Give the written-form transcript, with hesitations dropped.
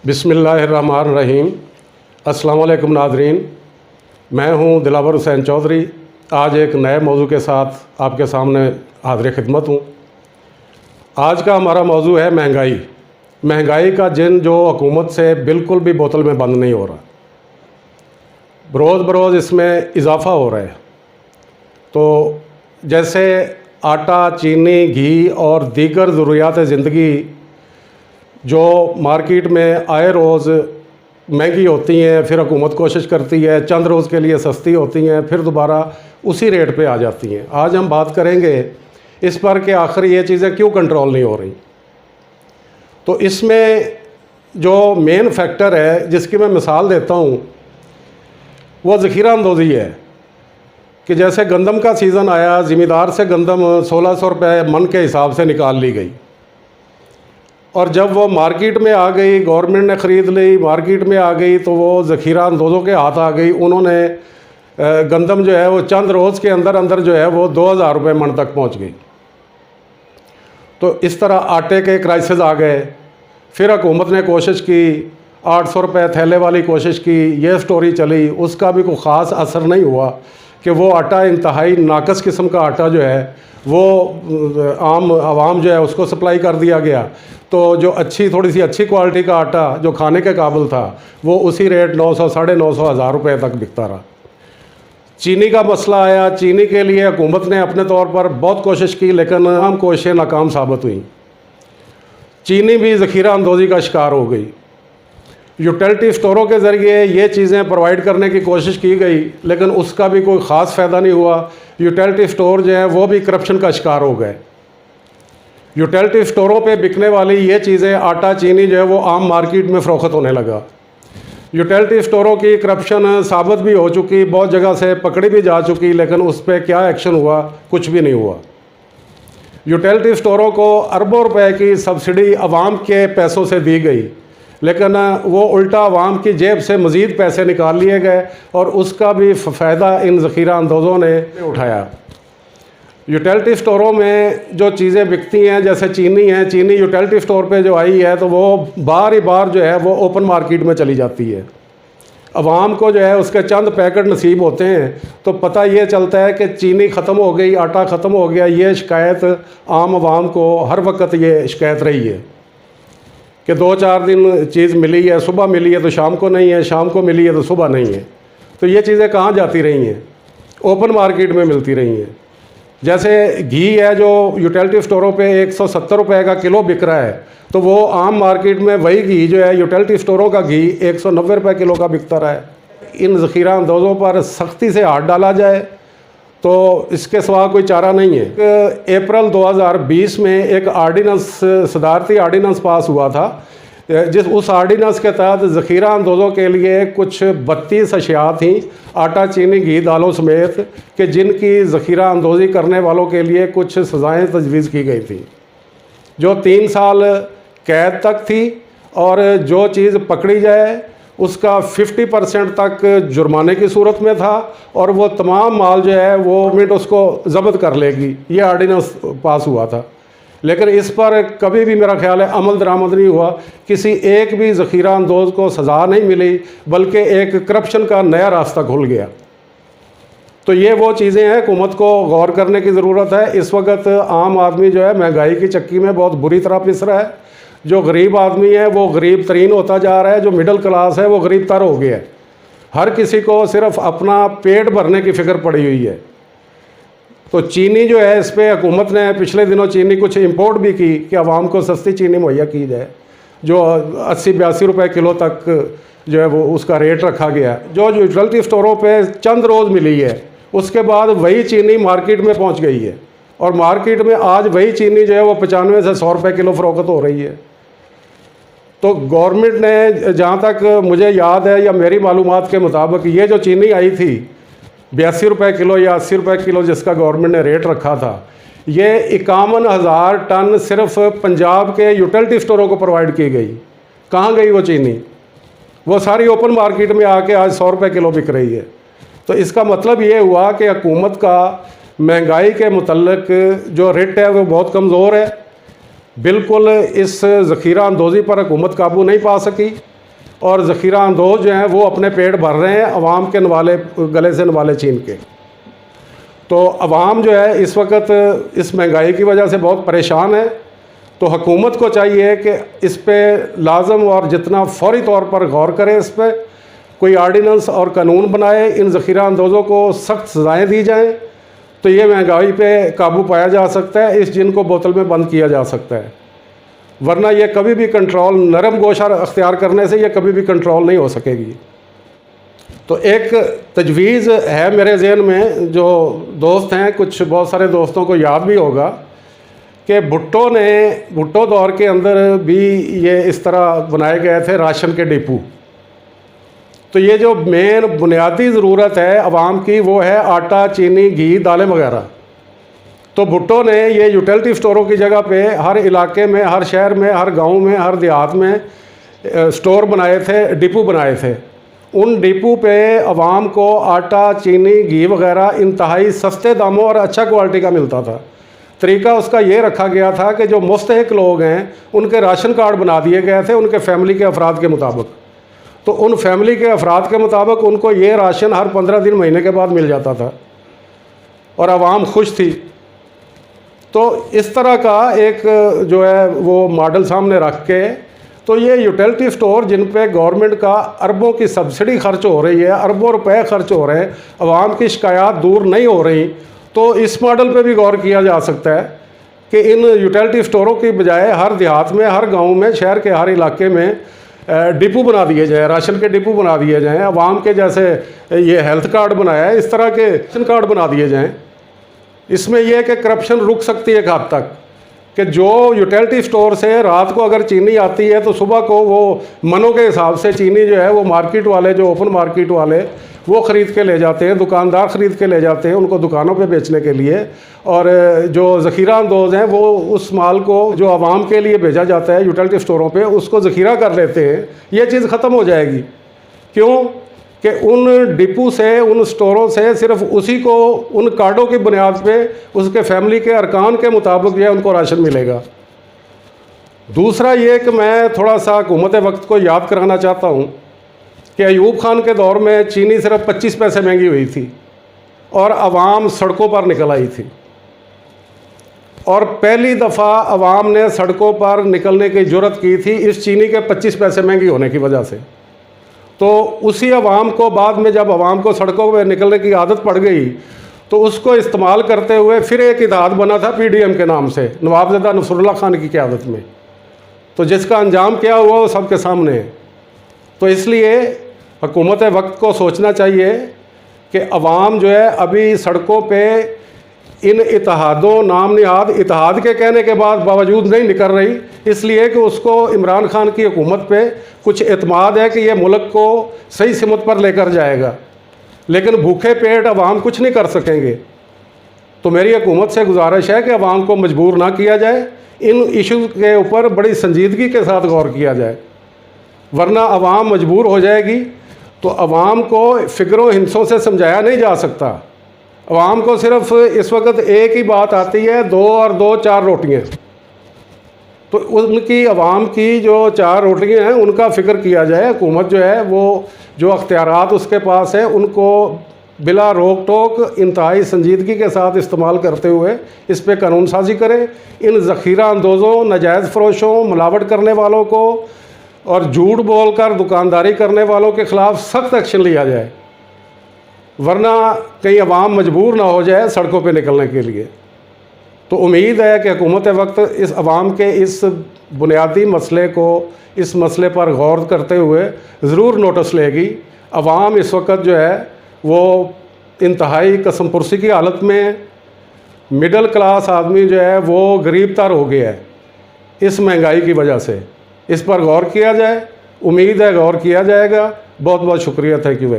बिस्मिल्लाहिर्रहमानिर्रहीम। अस्सलाम वालेकुम नाज़रीन, मैं हूं दिलावर हुसैन चौधरी। आज एक नए मौजू के साथ आपके सामने हाज़िर खिदमत हूं। आज का हमारा मौजू है महंगाई। महंगाई का जिन जो हुकूमत से बिल्कुल भी बोतल में बंद नहीं हो रहा, रोज़ बरोज़ इसमें इजाफ़ा हो रहा है। तो जैसे आटा, चीनी, घी और दीगर ज़रूरियात ज़िंदगी जो मार्केट में आए रोज़ महंगी होती हैं, फिर हुकूमत कोशिश करती है चंद रोज़ के लिए सस्ती होती हैं, फिर दोबारा उसी रेट पे आ जाती हैं। आज हम बात करेंगे इस पर कि आखिर ये चीज़ें क्यों कंट्रोल नहीं हो रही। तो इसमें जो मेन फैक्टर है जिसकी मैं मिसाल देता हूँ वो ज़ख़ीरा अंदोज़ी है कि जैसे गंदम का सीज़न आया, ज़िमींदार से गंदम 1600 रुपये मन के हिसाब से निकाल ली गई और जब वो मार्केट में आ गई, गवर्नमेंट ने ख़रीद ली, मार्केट में आ गई तो वो ज़ख़ीरा अंदोज़ों के हाथ आ गई। उन्होंने गंदम जो है वो चंद रोज़ के अंदर अंदर जो है वो 2000 रुपये मन तक पहुंच गई। तो इस तरह आटे के क्राइसिस आ गए। फिर हुकूमत ने कोशिश की, 800 रुपये थैले वाली कोशिश की, ये स्टोरी चली, उसका भी कोई ख़ास असर नहीं हुआ कि वो आटा इंतहाई नाकस किस्म का आटा जो है वो आम आवाम जो है उसको सप्लाई कर दिया गया। तो जो थोड़ी सी अच्छी क्वालिटी का आटा जो खाने के काबिल था वो उसी रेट 900, 950, 1000 रुपये तक बिकता रहा। चीनी का मसला आया। चीनी के लिए हुकूमत ने अपने तौर पर बहुत कोशिश की लेकिन हम कोशिशें नाकाम साबित हुई। चीनी भी ज़ख़ीरा अंदोज़ी का शिकार हो गई। यूटिलिटी स्टोरों के ज़रिए ये चीज़ें प्रोवाइड करने की कोशिश की गई लेकिन उसका भी कोई ख़ास फ़ायदा नहीं हुआ। यूटिलिटी स्टोर जो हैं वो भी करप्शन का शिकार हो गए। यूटिलिटी स्टोरों पे बिकने वाली ये चीज़ें, आटा, चीनी जो है वो आम मार्केट में फ़रोख्त होने लगा। यूटिलिटी स्टोरों की करप्शन साबित भी हो चुकी, बहुत जगह से पकड़ी भी जा चुकी, लेकिन उस पर क्या एक्शन हुआ? कुछ भी नहीं हुआ। यूटिलिटी स्टोरों को अरबों रुपए की सब्सिडी आवाम के पैसों से दी गई लेकिन वो उल्टा आवाम की जेब से मज़ीद पैसे निकाल लिए गए और उसका भी फ़ायदा इन ज़ख़ीरा अंदोज़ों ने उठाया। यूटिलिटी स्टोरों में जो चीज़ें बिकती हैं जैसे चीनी है, चीनी यूटिलिटी स्टोर पे जो आई है तो वो बार ही बार जो है वो ओपन मार्केट में चली जाती है। आवाम को जो है उसके चंद पैकेट नसीब होते हैं तो पता ये चलता है कि चीनी ख़त्म हो गई, आटा ख़त्म हो गया। ये शिकायत आम आवाम को हर वक्त ये शिकायत रही है कि 2-4 दिन चीज़ मिली है, सुबह मिली है तो शाम को नहीं है, शाम को मिली है तो सुबह नहीं है। तो ये चीज़ें कहाँ जाती रही हैं? ओपन मार्केट में मिलती रही हैं। जैसे घी है जो यूटिलिटी स्टोरों पे 170 रुपये का किलो बिक रहा है तो वो आम मार्केट में वही घी जो है यूटिलिटी स्टोरों का घी 190 रुपये किलो का बिकता रहा है। इन ज़ख़ीरा अंदोज़ों पर सख्ती से हाथ डाला जाए तो इसके सिवा कोई चारा नहीं है। अप्रैल 2020 में एक आर्डीनेंस, सदारती आर्डीनेंस पास हुआ था उस आर्डीनेंस के तहत ज़ख़ीरा अंदोज़ों के लिए कुछ 32 अशिया थी, आटा, चीनी, घी, दालों समेत, कि जिनकी ज़ख़ीरा अंदोज़ी करने वालों के लिए कुछ सज़ाएँ तजवीज़ की गई थी जो 3 साल कैद तक थी और जो चीज़ पकड़ी जाए उसका 50% तक जुर्माने की सूरत में था और वो तमाम माल जो है वो गवर्नमेंट उसको ज़ब्त कर लेगी। ये आर्डीनेंस पास हुआ था लेकिन इस पर कभी भी मेरा ख्याल है अमल दरामद नहीं हुआ। किसी एक भी ज़ख़ीरा अंदोज़ को सज़ा नहीं मिली बल्कि एक करप्शन का नया रास्ता खुल गया। तो ये वो चीज़ें हैं, हुकूमत को गौर करने की ज़रूरत है। इस वक्त आम आदमी जो है महंगाई की चक्की में बहुत बुरी तरह पिस रहा है। जो गरीब आदमी है वो गरीब तरीन होता जा रहा है, जो मिडिल क्लास है वो गरीब तर हो गया है। हर किसी को सिर्फ अपना पेट भरने की फ़िक्र पड़ी हुई है। तो चीनी जो है इस पर हुकूमत ने पिछले दिनों चीनी कुछ इंपोर्ट भी की कि आवाम को सस्ती चीनी मुहैया की जाए, जो 80-82 रुपये किलो तक जो है वो उसका रेट रखा गया। जो यूटिलिटी स्टोरों पे चंद रोज़ मिली है उसके बाद वही चीनी मार्केट में पहुंच गई है और मार्केट में आज वही चीनी जो है वो 95 से 100 रुपये किलो फ़रोख्त हो रही है। तो गवर्नमेंट ने, जहाँ तक मुझे याद है या मेरी मालूमात के मुताबिक, ये जो चीनी आई थी 82 रुपये किलो या 80 रुपये किलो जिसका गवर्नमेंट ने रेट रखा था, ये 51,000 टन सिर्फ पंजाब के यूटिलिटी स्टोरों को प्रोवाइड की गई। कहाँ गई वो चीनी? वो सारी ओपन मार्केट में आके आज 100 रुपये किलो बिक रही है। तो इसका मतलब ये हुआ कि हुकूमत का महंगाई के मुतल्लिक जो रेट है वो बहुत कमज़ोर है। बिल्कुल इस ज़ख़ीरा अंदोज़ी पर हुकूमत काबू नहीं पा सकी। और ज़ख़ीरा अंदोज़ जो हैं वो अपने पेट भर रहे हैं अवाम के नवाले गले से नवाले छीन के। तो अवाम जो है इस वक्त इस महंगाई की वजह से बहुत परेशान है। तो हुकूमत को चाहिए कि इस पे लाजम और जितना फौरी तौर पर गौर करे, इस पर कोई आर्डिनेंस और कानून बनाए, इन ज़ख़ीरा अंदोज़ों को सख्त सज़ाएँ दी जाएँ, तो ये महंगाई पे काबू पाया जा सकता है, इस जिन को बोतल में बंद किया जा सकता है। वरना ये कभी भी कंट्रोल, नरम गोशा अख्तियार करने से ये कभी भी कंट्रोल नहीं हो सकेगी। तो एक तजवीज़ है मेरे ज़हन में, जो दोस्त हैं, कुछ बहुत सारे दोस्तों को याद भी होगा कि भुट्टो दौर के अंदर भी ये इस तरह बनाए गए थे राशन के डिपो। तो ये जो मेन बुनियादी ज़रूरत है आवाम की वो है आटा, चीनी, घी, दालें वगैरह। तो भुट्टो ने ये यूटिलिटी स्टोरों की जगह पे हर इलाके में, हर शहर में, हर गांव में, हर देहात में स्टोर बनाए थे, डिपो बनाए थे। उन डिपो पे आवाम को आटा, चीनी, घी वगैरह इंतहाई सस्ते दामों और अच्छा क्वालिटी का मिलता था। तरीका उसका ये रखा गया था कि जो मुस्तहिक लोग हैं उनके राशन कार्ड बना दिए गए थे उनके फैमिली के अफराद के मुताबिक। तो उन फैमिली के अफराद के मुताबिक उनको ये राशन हर 15 दिन, महीने के बाद मिल जाता था और आवाम खुश थी। तो इस तरह का एक जो है वो मॉडल सामने रख के, तो ये यूटिलिटी स्टोर जिन पे गवर्नमेंट का अरबों की सब्सिडी खर्च हो रही है, अरबों रुपए खर्च हो रहे हैं, आवाम की शिकायत दूर नहीं हो रही, तो इस मॉडल पे भी गौर किया जा सकता है कि इन यूटिलिटी स्टोरों की बजाय हर देहात में, हर गांव में, शहर के हर इलाके में डिपो बना दिए जाए, राशन के डिपो बना दिए जाएँ। आवाम के जैसे ये हेल्थ कार्ड बनाया है इस तरह के राशन कार्ड बना दिए जाएँ। इसमें यह है कि करप्शन रुक सकती है एक हद तक, कि जो यूटिलिटी स्टोर से रात को अगर चीनी आती है तो सुबह को वो मनों के हिसाब से चीनी जो है वो मार्केट वाले, जो ओपन मार्केट वाले, वो ख़रीद के ले जाते हैं, दुकानदार ख़रीद के ले जाते हैं उनको दुकानों पे बेचने के लिए। और जो ज़ख़ीरा अंदोज़ हैं वो उस माल को जो आवाम के लिए भेजा जाता है यूटिलिटी स्टोरों पे, उसको ज़ख़ीरा कर लेते हैं। ये चीज़ ख़त्म हो जाएगी। क्यों कि उन डिपो से, उन स्टोरों से सिर्फ उसी को उन कार्डों की बुनियाद पे उसके फैमिली के अरकान के मुताबिक जो है उनको राशन मिलेगा। दूसरा ये कि मैं थोड़ा सा हुकूमत वक्त को याद कराना चाहता हूँ कि अयूब खान के दौर में चीनी सिर्फ 25 पैसे महंगी हुई थी और आवाम सड़कों पर निकल आई थी। और पहली दफ़ा आवाम ने सड़कों पर निकलने की जुर्रत की थी इस चीनी के 25 पैसे महंगी होने की वजह से। तो उसी आवाम को बाद में जब आवाम को सड़कों पर निकलने की आदत पड़ गई तो उसको इस्तेमाल करते हुए फिर एक इत्तेहाद बना था PDM के नाम से, नवाबज़दा नसरुल्लाह खान की क़यादत में। तो जिसका अंजाम क्या हुआ वो सबके सामने है। तो इसलिए हुकूमत वक्त को सोचना चाहिए कि अवाम जो है अभी सड़कों पे इन इत्तेहादों, नाम निहाद इत्तेहाद के कहने के बाद बावजूद नहीं निकल रही, इसलिए कि उसको इमरान खान की हुकूमत पे कुछ एतमाद है कि ये मुल्क को सही सिमत पर लेकर जाएगा। लेकिन भूखे पेट अवाम कुछ नहीं कर सकेंगे। तो मेरी हुकूमत से गुजारिश है कि अवाम को मजबूर ना किया जाए, इन इशू के ऊपर बड़ी संजीदगी के साथ गौर किया जाए, वरना अवाम मजबूर हो जाएगी। तो अवाम को फ़िक्रों हिंसों से समझाया नहीं जा सकता। अवाम को सिर्फ इस वक्त एक ही बात आती है, 2 और 2 4 रोटियाँ। तो उनकी अवाम की जो 4 रोटियाँ हैं उनका फ़िक्र किया जाए। हुकूमत जो है वो जो अख्तियारात उसके पास है उनको बिला रोक टोक इंतहाई संजीदगी के साथ इस्तेमाल करते हुए इस पर कानून साजी करें। इन ज़ख़ीरा अंदोज़ों, नाजायज़ फ़रोशों, मिलावट करने वालों को और झूठ बोलकर दुकानदारी करने वालों के ख़िलाफ़ सख्त एक्शन लिया जाए, वरना कहीं अवाम मजबूर ना हो जाए सड़कों पे निकलने के लिए। तो उम्मीद है कि हुकूमत वक्त इस अवाम के इस बुनियादी मसले को, इस मसले पर गौर करते हुए ज़रूर नोटिस लेगी। अवाम इस वक्त जो है वो इंतहाई कसम पुरसी की हालत में, मिडल क्लास आदमी जो है वो गरीब तर हो गया है इस महंगाई की वजह से। इस पर गौर किया जाए, उम्मीद है गौर किया जाएगा। बहुत बहुत शुक्रिया, थैंक यू वेरी मच।